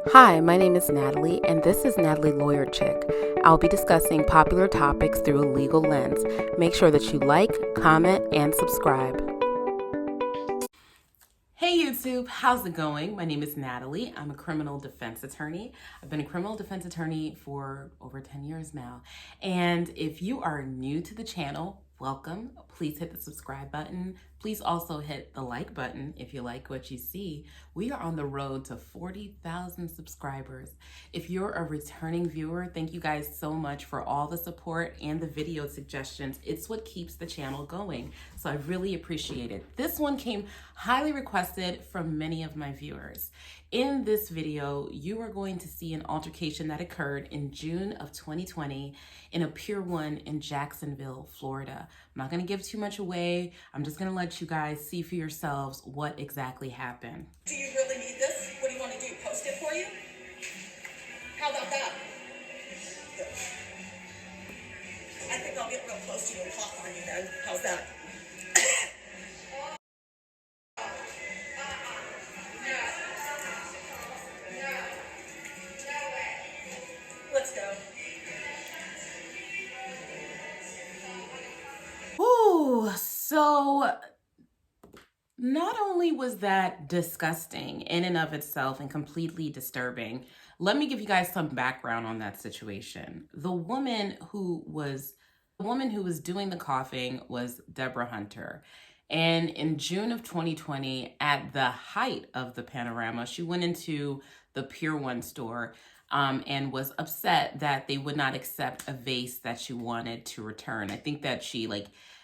Hi, my name is Natalie, and this is Natalie Lawyer Chick. I'll be discussing popular topics through a legal lens. Make sure that you like, comment, and subscribe. Hey YouTube, how's it going? My name is Natalie. I'm a criminal defense attorney. I've been a criminal defense attorney for over 10 years now. And if you are new to the channel, welcome. Please hit the subscribe button. Please also hit the like button if you like what you see. We are on the road to 40,000 subscribers. If you're a returning viewer, thank you guys so much for all the support and the video suggestions. It's what keeps the channel going. So I really appreciate it. This one came highly requested from many of my viewers. In this video, you are going to see an altercation that occurred in June of 2020 in a Pier 1 in Jacksonville, Florida. I'm not going to give too much away. I'm just going to let you guys see for yourselves what exactly happened. Do you really need this? What do you want to do? Post it for you? How about that? Good. I think I'll get real close to you and cough on you then. How's that? Let's go. Ooh, so not only was that disgusting in and of itself and completely disturbing, let me give you guys some background on that situation. The woman who was doing the coughing was Debra Hunter. And in June of 2020, at the height of the panorama, she went into the Pier 1 store and was upset that they would not accept a vase that she wanted to return. I think that she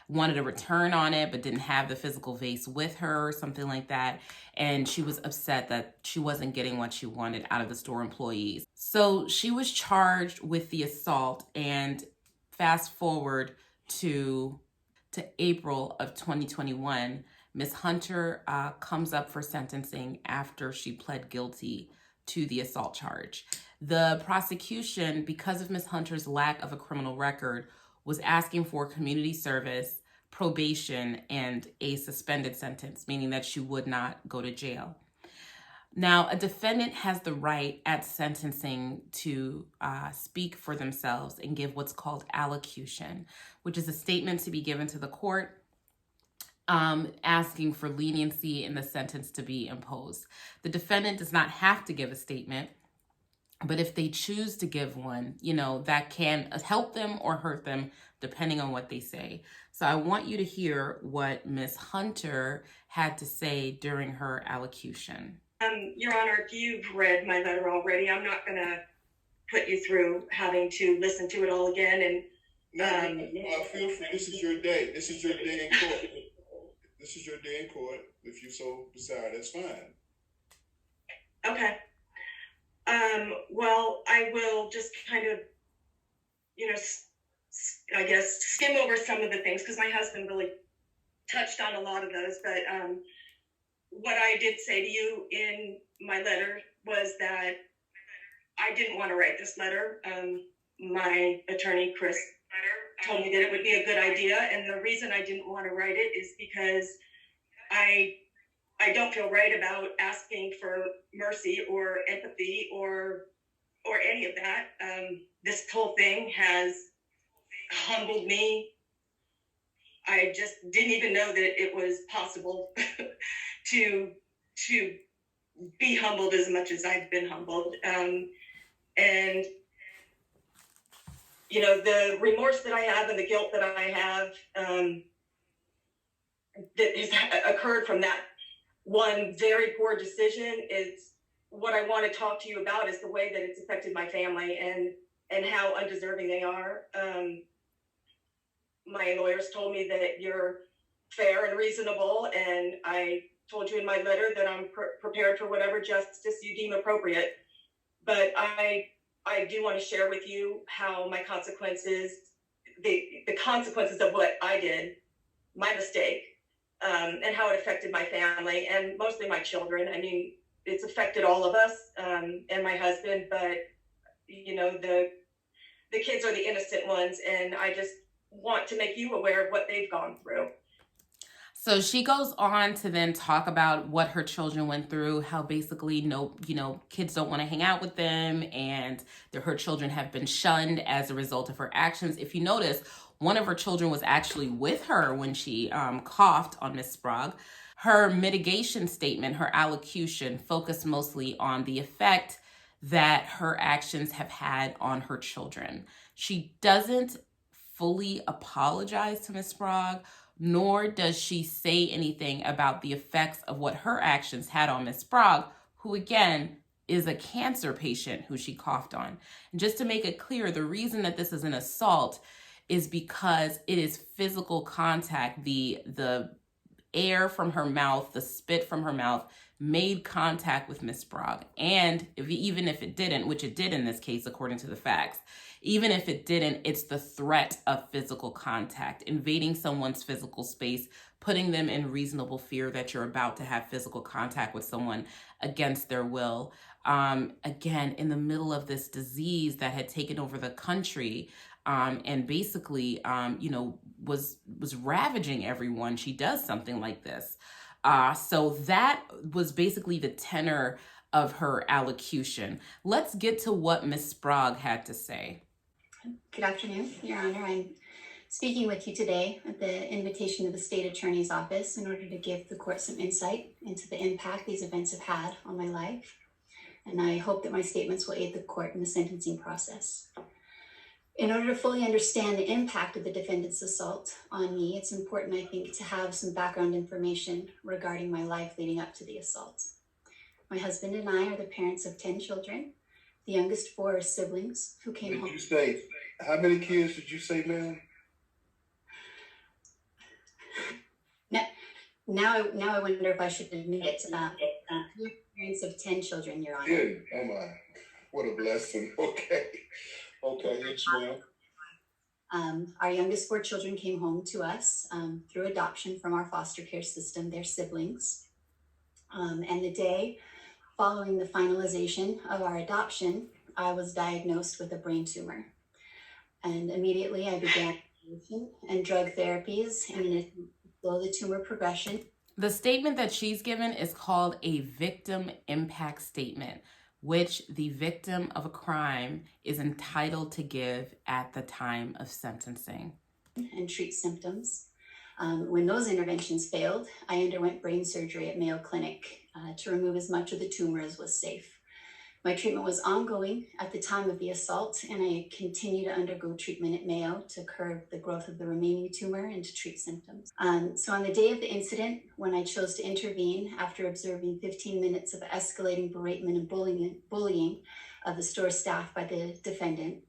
wanted a return on it, but didn't have the physical vase with her or something like that. And she was upset that she wasn't getting what she wanted out of the store employees. So she was charged with the assault, and fast forward to April of 2021, Ms. Hunter comes up for sentencing after she pled guilty to the assault charge. The prosecution, because of Ms. Hunter's lack of a criminal record, was asking for community service, probation, and a suspended sentence, meaning that she would not go to jail. Now, a defendant has the right at sentencing to speak for themselves and give what's called allocution, which is a statement to be given to the court asking for leniency in the sentence to be imposed. The defendant does not have to give a statement, but if they choose to give one, that can help them or hurt them depending on what they say. So I want you to hear what Ms. Hunter had to say during her allocution. Your Honor, if you've read my letter already, I'm not going to put you through having to listen to it all again. And No, feel free. This is your day. This is your day in court. This is your day in court. If you so desire, that's fine. Okay. Well, I will just kind of, I guess, skim over some of the things because my husband really touched on a lot of those. But what I did say to you in my letter was that I didn't want to write this letter. My attorney, Chris, told me that it would be a good idea. And the reason I didn't want to write it is because I don't feel right about asking for mercy or empathy or any of that. This whole thing has humbled me. I just didn't even know that it was possible to be humbled as much as I've been humbled. And the remorse that I have and the guilt that I have that has occurred from that one very poor decision is what I want to talk to you about is the way that it's affected my family and how undeserving they are. My lawyers told me that you're fair and reasonable, and I told you in my letter that I'm prepared for whatever justice you deem appropriate. But I do want to share with you how my consequences, the consequences of what I did, my mistake, and how it affected my family and mostly my children. I mean, it's affected all of us and my husband, but the kids are the innocent ones, and I just want to make you aware of what they've gone through. So she goes on to then talk about what her children went through, how basically kids don't want to hang out with them, and that her children have been shunned as a result of her actions. If you notice, one of her children was actually with her when she coughed on Miss Sprague. Her mitigation statement, her allocution, focused mostly on the effect that her actions have had on her children. She doesn't fully apologize to Miss Sprague, nor does she say anything about the effects of what her actions had on Miss Sprague, who again is a cancer patient who she coughed on. And just to make it clear, the reason that this is an assault is because it is physical contact. The air from her mouth, the spit from her mouth, made contact with Miss Sprague. And even if it didn't, which it did in this case, according to the facts, even if it didn't, it's the threat of physical contact, invading someone's physical space, putting them in reasonable fear that you're about to have physical contact with someone against their will. Again, in the middle of this disease that had taken over the country, and basically, was ravaging everyone. She does something like this. So that was basically the tenor of her allocution. Let's get to what Miss Sprague had to say. Good afternoon, Your Honor. I'm speaking with you today at the invitation of the State Attorney's Office in order to give the court some insight into the impact these events have had on my life. And I hope that my statements will aid the court in the sentencing process. In order to fully understand the impact of the defendant's assault on me, it's important, I think, to have some background information regarding my life leading up to the assault. My husband and I are the parents of 10 children. The youngest 4 are siblings who came home. Did you say, how many kids did you say, ma'am? Now I wonder if I should admit it. Parents of 10 children, Your Honor. Good. Oh my, what a blessing. Okay, yes, ma'am. Our youngest 4 children came home to us through adoption from our foster care system, their siblings. And the day following the finalization of our adoption, I was diagnosed with a brain tumor. And immediately I began radiation and drug therapies in an attempt to slow the tumor progression. The statement that she's given is called a victim impact statement, which the victim of a crime is entitled to give at the time of sentencing. And treat symptoms. When those interventions failed, I underwent brain surgery at Mayo Clinic to remove as much of the tumor as was safe. My treatment was ongoing at the time of the assault, and I continue to undergo treatment at Mayo to curb the growth of the remaining tumor and to treat symptoms. So on the day of the incident, when I chose to intervene after observing 15 minutes of escalating beratement and bullying of the store staff by the defendant,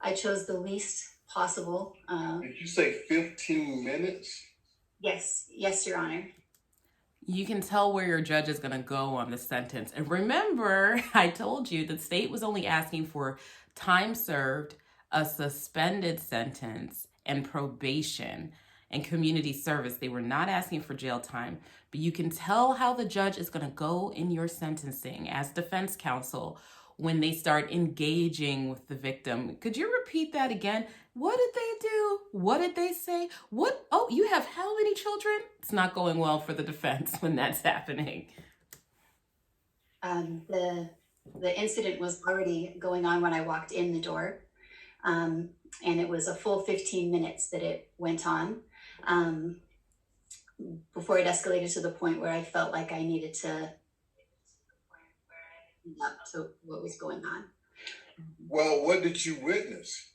I chose the least possible. Did you say 15 minutes? Yes, Your Honor. You can tell where your judge is going to go on the sentence. And remember, I told you the state was only asking for time served, a suspended sentence, and probation and community service. They were not asking for jail time. But you can tell how the judge is going to go in your sentencing as defense counsel when they start engaging with the victim. Could you repeat that again? What did they do? What did they say? What? Oh, you have how many children? It's not going well for the defense when that's happening. The incident was already going on when I walked in the door. And it was a full 15 minutes that it went on before it escalated to the point where I felt like I needed to up to what was going on. Well, what did you witness?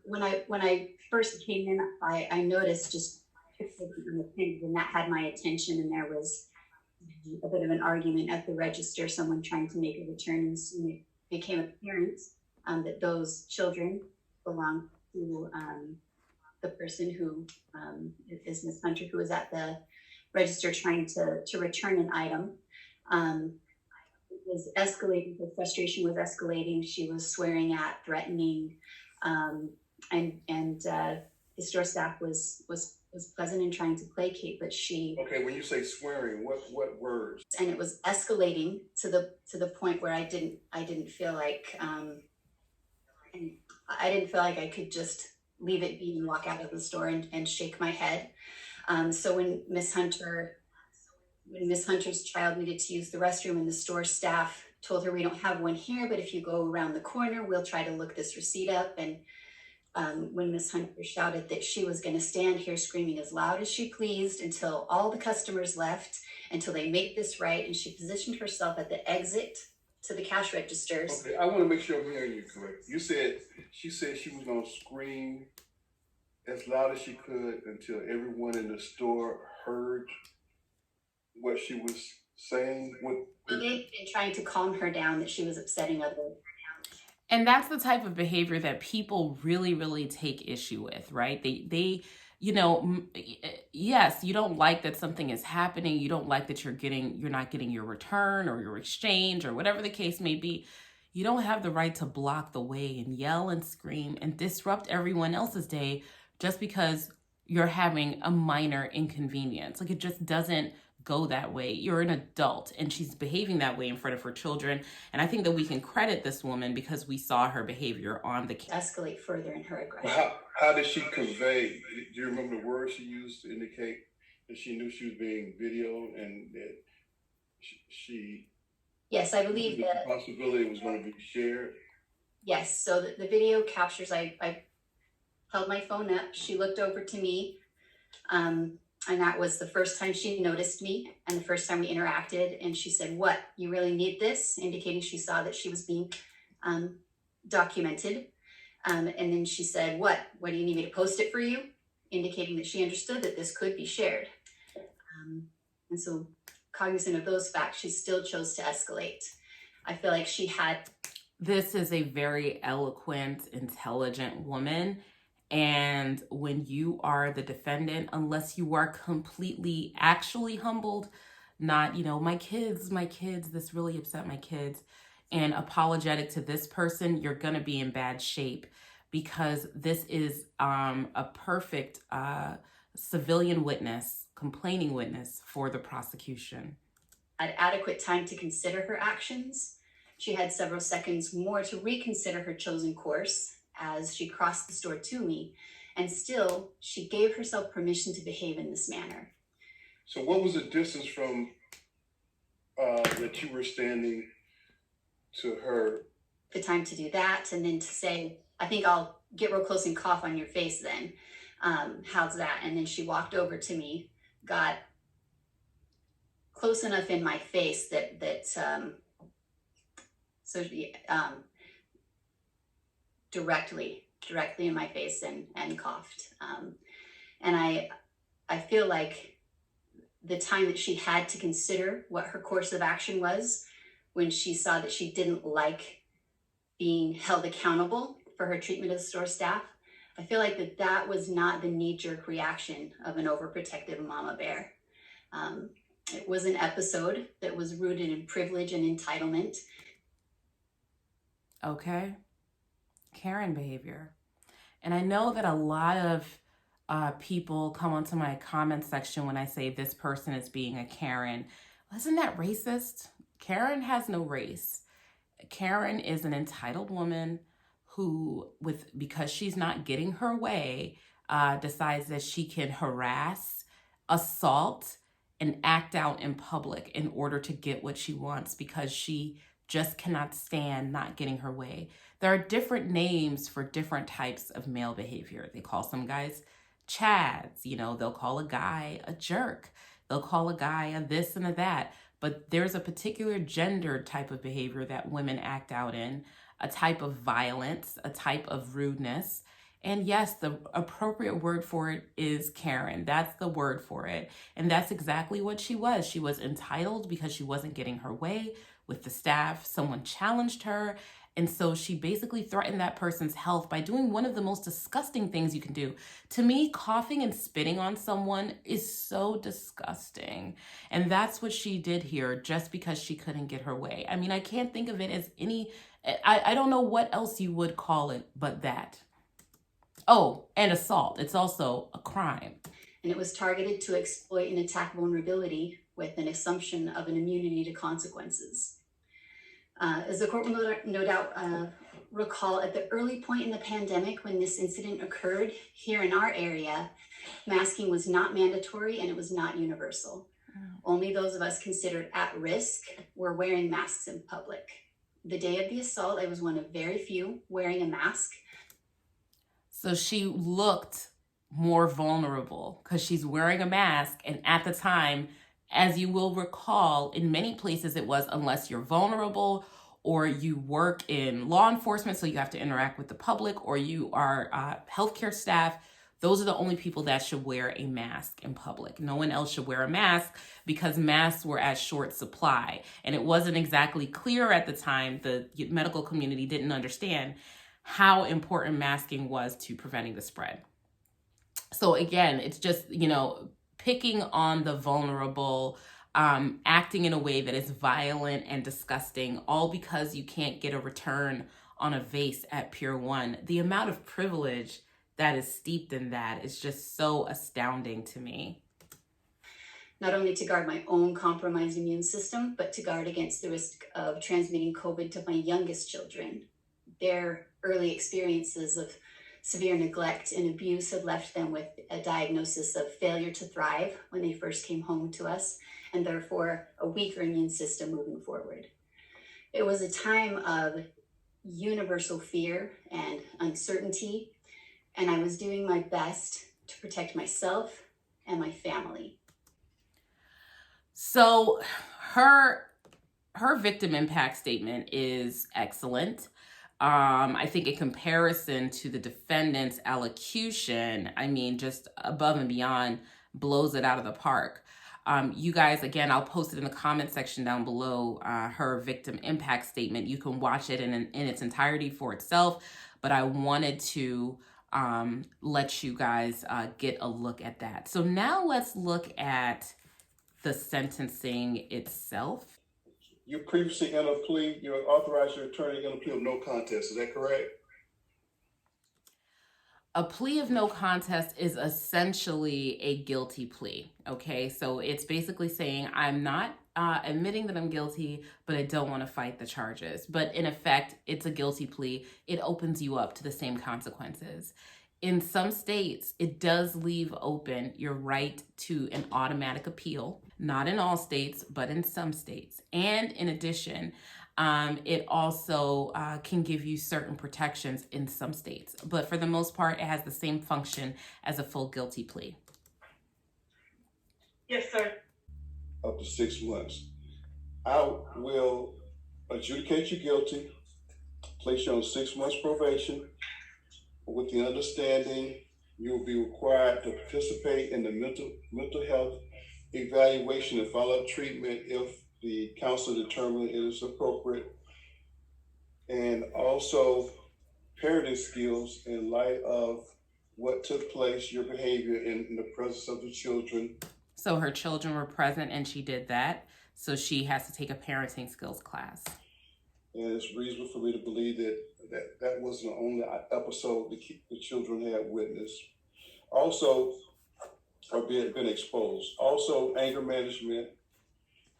When I first came in, I noticed just and that had my attention, and there was a bit of an argument at the register, someone trying to make a return, and soon it became apparent that those children belonged to the person who is Ms. Hunter, who was at the register trying to return an item. It was escalating, the frustration was escalating. She was swearing at, threatening, and the store staff was pleasant and trying to placate, but she. Okay, when you say swearing, what words? And it was escalating to the point where I didn't feel like I could just leave it be and walk out of the store and shake my head. So when Miss Hunter's child needed to use the restroom and the store staff told her, we don't have one here, but if you go around the corner, we'll try to look this receipt up. And when Miss Hunter shouted that she was going to stand here screaming as loud as she pleased until all the customers left, until they make this right, and she positioned herself at the exit to the cash registers. Okay, I want to make sure I'm hearing you correct. You said she was going to scream as loud as she could until everyone in the store heard what she was saying. They've been trying to calm her down, that she was upsetting others. And that's the type of behavior that people really, really take issue with, right? They, you know, yes, you don't like that something is happening. You don't like that you're not getting your return or your exchange or whatever the case may be. You don't have the right to block the way and yell and scream and disrupt everyone else's day just because you're having a minor inconvenience. Like, it just doesn't go that way. You're an adult and she's behaving that way in front of her children. And I think that we can credit this woman because we saw her behavior on the escalate further in her aggression. How did she convey? Do you remember the words she used to indicate that she knew she was being videoed and that she yes, I believe that the possibility was going to be shared? Yes, so the video captures, I held my phone up, she looked over to me, and that was the first time she noticed me and the first time we interacted. And she said, "What, you really need this?" Indicating she saw that she was being documented. And then she said, what do you need me to post it for you? Indicating that she understood that this could be shared. And so cognizant of those facts, she still chose to escalate. I feel like she had... This is a very eloquent, intelligent woman. And when you are the defendant, unless you are completely actually humbled, not, you know, my kids, this really upset my kids, and apologetic to this person, you're going to be in bad shape, because this is a perfect civilian witness, complaining witness for the prosecution. Had adequate time to consider her actions. She had several seconds more to reconsider her chosen course as she crossed the store to me, and still she gave herself permission to behave in this manner. So what was the distance from that you were standing to her? The time to do that, and then to say, I think I'll get real close and cough on your face then. How's that? And then she walked over to me, got close enough in my face directly in my face and coughed. And I feel like the time that she had to consider what her course of action was, when she saw that she didn't like being held accountable for her treatment of the store staff, I feel like that was not the knee-jerk reaction of an overprotective mama bear. It was an episode that was rooted in privilege and entitlement. Okay. Karen behavior. And I know that a lot of people come onto my comment section when I say this person is being a Karen. Isn't that racist? Karen has no race. Karen is an entitled woman who, because she's not getting her way, decides that she can harass, assault, and act out in public in order to get what she wants, because she just cannot stand not getting her way. There are different names for different types of male behavior. They call some guys chads, you know, they'll call a guy a jerk. They'll call a guy a this and a that. But there's a particular gender type of behavior that women act out in, a type of violence, a type of rudeness. And yes, the appropriate word for it is Karen. That's the word for it. And that's exactly what she was. She was entitled because she wasn't getting her way with the staff. Someone challenged her. And so she basically threatened that person's health by doing one of the most disgusting things you can do. To me, coughing and spitting on someone is so disgusting. And that's what she did here, just because she couldn't get her way. I mean, I can't think of it as I don't know what else you would call it but that. Oh, and assault. It's also a crime. And it was targeted to exploit and attack vulnerability with an assumption of an immunity to consequences. As the court will no doubt recall at the early point in the pandemic when this incident occurred here in our area, masking was not mandatory and it was not universal. Only those of us considered at risk were wearing masks in public. The day of the assault, I was one of very few wearing a mask. So she looked more vulnerable because she's wearing a mask. And at the time, as you will recall, in many places it was unless you're vulnerable or you work in law enforcement, so you have to interact with the public, or you are healthcare staff. Those are the only people that should wear a mask in public. No one else should wear a mask because masks were at short supply. And it wasn't exactly clear at the time. The medical community didn't understand how important masking was to preventing the spread. So again, it's just, picking on the vulnerable, acting in a way that is violent and disgusting, all because you can't get a return on a vase at Pier 1. The amount of privilege that is steeped in that is just so astounding to me. Not only to guard my own compromised immune system, but to guard against the risk of transmitting COVID to my youngest children. Their early experiences of severe neglect and abuse had left them with a diagnosis of failure to thrive when they first came home to us, and therefore a weaker immune system moving forward. It was a time of universal fear and uncertainty, and I was doing my best to protect myself and my family. So her victim impact statement is excellent. I think in comparison to the defendant's allocution, just above and beyond, blows it out of the park. You guys, again, I'll post it in the comment section down below, her victim impact statement. You can watch it in its entirety for itself, but I wanted to let you guys get a look at that. So now let's look at the sentencing itself. You previously entered a plea, you authorized your attorney to enter a plea of no contest, is that correct? A plea of no contest is essentially a guilty plea, okay? So it's basically saying I'm not admitting that I'm guilty, but I don't want to fight the charges. But in effect, it's a guilty plea. It opens you up to the same consequences. In some states, it does leave open your right to an automatic appeal. Not in all states, but in some states. And in addition, it also can give you certain protections in some states. But for the most part, it has the same function as a full guilty plea. Yes, sir. Up to 6 months. I will adjudicate you guilty, place you on 6 months probation, with the understanding you will be required to participate in the mental health evaluation and follow-up treatment if the counselor determines it is appropriate, and also parenting skills in light of what took place, your behavior in the presence of the children. So her children were present and she did that. So she has to take a parenting skills class. And it's reasonable for me to believe that wasn't the only episode the children had witnessed. Also, or been exposed. Also, anger management,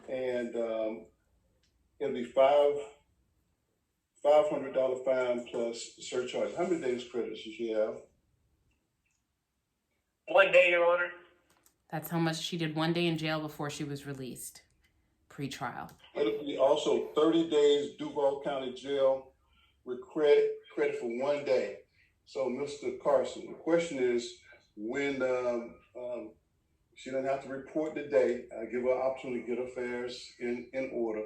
and it'll be $500 fine plus surcharge. How many days credits does she have? 1 day, Your Honor. That's how much she did 1 day in jail before she was released, pre-trial. It'll be also 30 days Duval County Jail with credit for 1 day. So, Mr. Carson, the question is, when she doesn't have to report the day, I give her an opportunity to get affairs in order.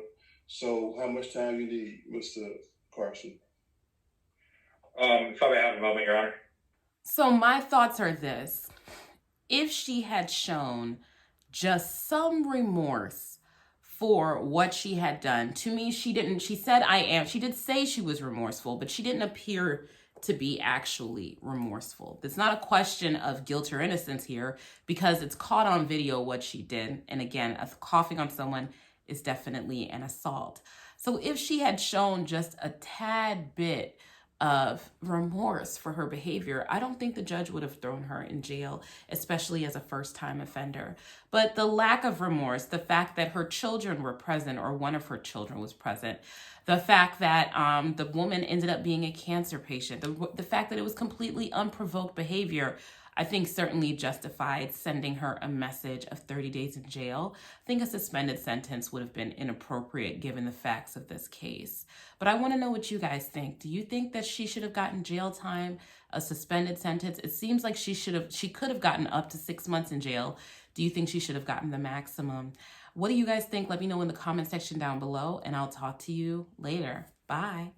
So how much time you need, Mr. Carson? If I may have a moment, Your Honor. So my thoughts are this. If she had shown just some remorse for what she had done, to me, she said I am. She did say she was remorseful, but she didn't appear to be actually remorseful. It's not a question of guilt or innocence here because it's caught on video what she did. And again, coughing on someone is definitely an assault. So if she had shown just a tad bit of remorse for her behavior, I don't think the judge would have thrown her in jail, especially as a first-time offender. But the lack of remorse, the fact that her children were present, or one of her children was present, the fact that the woman ended up being a cancer patient, the fact that it was completely unprovoked behavior, I think certainly justified sending her a message of 30 days in jail. I think a suspended sentence would have been inappropriate given the facts of this case. But I want to know what you guys think. Do you think that she should have gotten jail time, a suspended sentence? It seems like she could have gotten up to 6 months in jail. Do you think she should have gotten the maximum? What do you guys think? Let me know in the comment section down below, and I'll talk to you later. Bye.